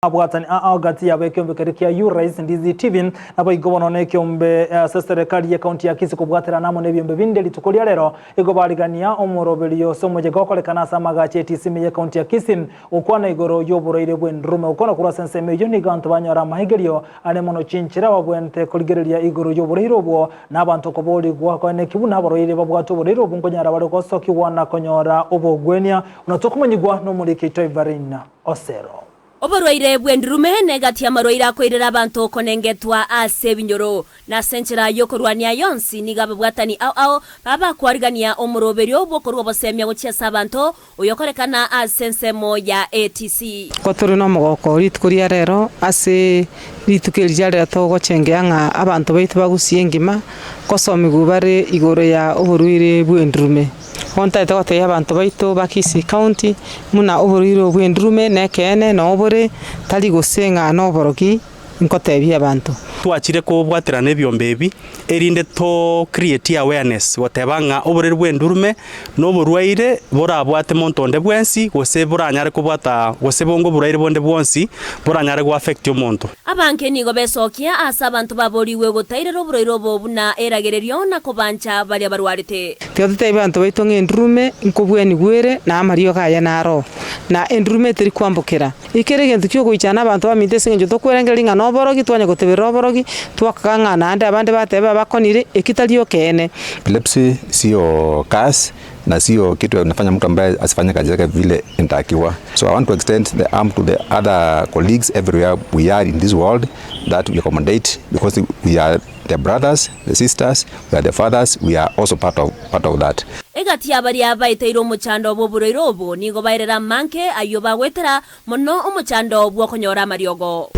Abwatani agati ya bekyombe kerekia Rais Ndizi TV nabo igobono ne kyombe serikali ya county ya Kisii kubwatira namo ne byombe binde litukolia lero igobaligania omurobelio somoje gokolekana samagache tisimi ya county ya Kisii ukwana igoro yoburoire bwenrume ukona kura senseme yo ni gantu banyora mahigelio ane mono chinchira wabwente koligerelia igoro yoburoire obwo nabantu koboli gwa kone kibuna aboroire babwato oburoire obungonyara bali gosoki wana konyora obogwenia unatokumanyigwa no muri kito Ivarina Osero. Oborwaire bwenrume negati amaroira akoirera abantu konengetwa ase binyoro na senchera yokorwania yonsi nigabe bwatani ao baba kwarigania omoroberio bokorwa bosemya gochiasa abantu oyokorekana asensemo ya ATC kotoro no mogoko ritkuria rero ase ritukirija rero to gochengeanga abantu baitu bagusii ngima kosomigu bare igoro ya oborwire bwenrume Honta itote ya abantu baitu ba Kisii County muna oborwire bwenrume nekene no obore tali gosenga no boroki nkotebya abantu twachire ko bwatira ne byombebi erinde to create awareness wotebanga oborere bwendurume no borwaire borabwate montonde bwensi gose boranyare kubwata gose bongo borwaire bonde bwonsi boranyare go affect omonto abanke nigo besokia asa abantu baboriwe gotairero borwaire obobuna eragererio na kobancha bali abarwarite tyote abantu baitu ngendurume nkobweni gwere na amario kaya naro na endurume teri kwambukira ikerege ntukyo goichana abantu bamite senjo to kwerengelinga no borogi twanya gotebera borogi twakanga na ande abande bateba bakonire ekitalio kene. Epilepsy sio kasi na sio kitu inafanya mtu ambaye asifanye kazi yake vile inatakiwa. So I want to extend the arm to the other colleagues everywhere we are in this world that we accommodate because we are the brothers, the sisters, we are the fathers, we are also part of that. Egati abari abaiteiro muchando boburoiro obo nigo bairera manke ayoba wetera mono omuchando bwo konyora mariogo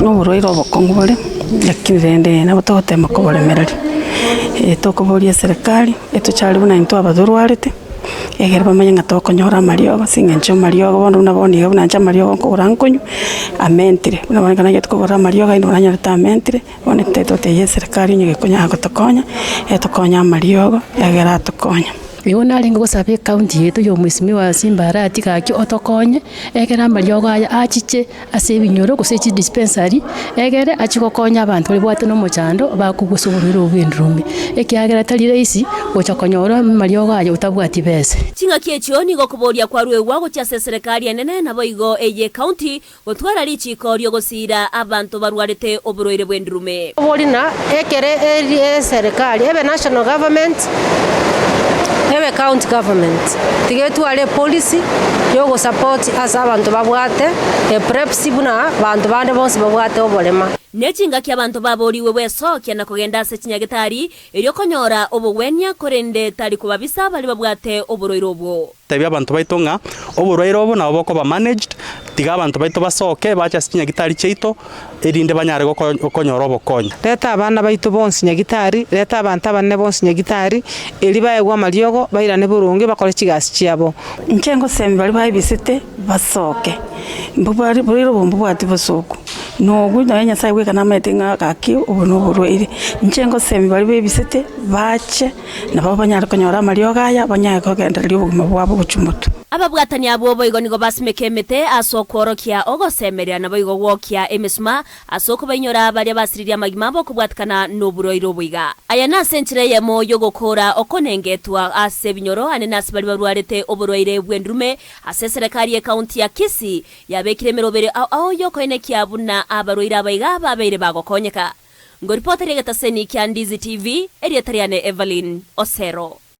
no buroiro bokongore yakirende na botote makobole merari tokoboria serikali etuchali buna into abadurwarite egerba manyanga tokonyora mariogo singencho mariogo bondo na boni gabuna ncha mariogo korankonyu amentire una bana yetu kobora mariogo ino nanya tamentire bone tetote ye serikali nyege konya gotokonya etokonya mariogo egera tokonya Yona lingo sabe county yetu yo mwisimi wa Simbarati kaki otokonye egera mariogo aya achiche ase binyoro gosechi dispensary egere achikokonya abantu bali bwate no mochando bakugusuburira obwendrume ekiagera talire isi ochokonyora mariogo aya utabwati bese chinga kiecho nigo kuboria kwa ruewa gocha serikali enene na boigo eye county gotwara lichiko ryo gosira abantu barwarete oburoire bwendrume bolina ekere serikali ebe national government Ewe county government tigetu ale policy yogo support asa abantu babwate Epilepsy buna bantu bande bonse babwate obolema nechinga kya abantu baboriwe weso kya nakogenda se chinyagitari eryo konyora obogwenya korende tali kubabisa bali babwate oburoire obwo tabi abantu baitonga oburoire obo nabo boko ba managed tiga abantu baito basoke bacha chinyagitari cheito erinde banyare gokonyora obokonya leta abana baitu bonsi nyagitari leta abantu abanne bonsi nyagitari eri bayegwa mariogo bairane burunge bakore chigasi chiabo nchengo sembi bali bayibisite basoke mbubari buriro bombubwati bosoko no gunda nya sai weka na metinga kaki ubuno burwire nchengo sembi bali bebisite bache na baba banyara konyora mariogo aya banyaya kogenda lyo buguma bwabo buchumutu ababwatani abo boigo nigo basimekemete asokorokia ogosemeria na boigo wokia emisma asoko bainyora bali basiriria magimabo kubwatikana no buroiro bwiga aya na senchire yemo yogokora okonengetwa ase binyoro ane nasi bali barwarete oburoire bwendrume ase serikali ya county ya Kisii yabekire merobere ao yokoenekia buna abaroira baiga babeire bagokonyeka ngo reporter yegataseni kya Ndizi TV erietariane Evelyn Osero.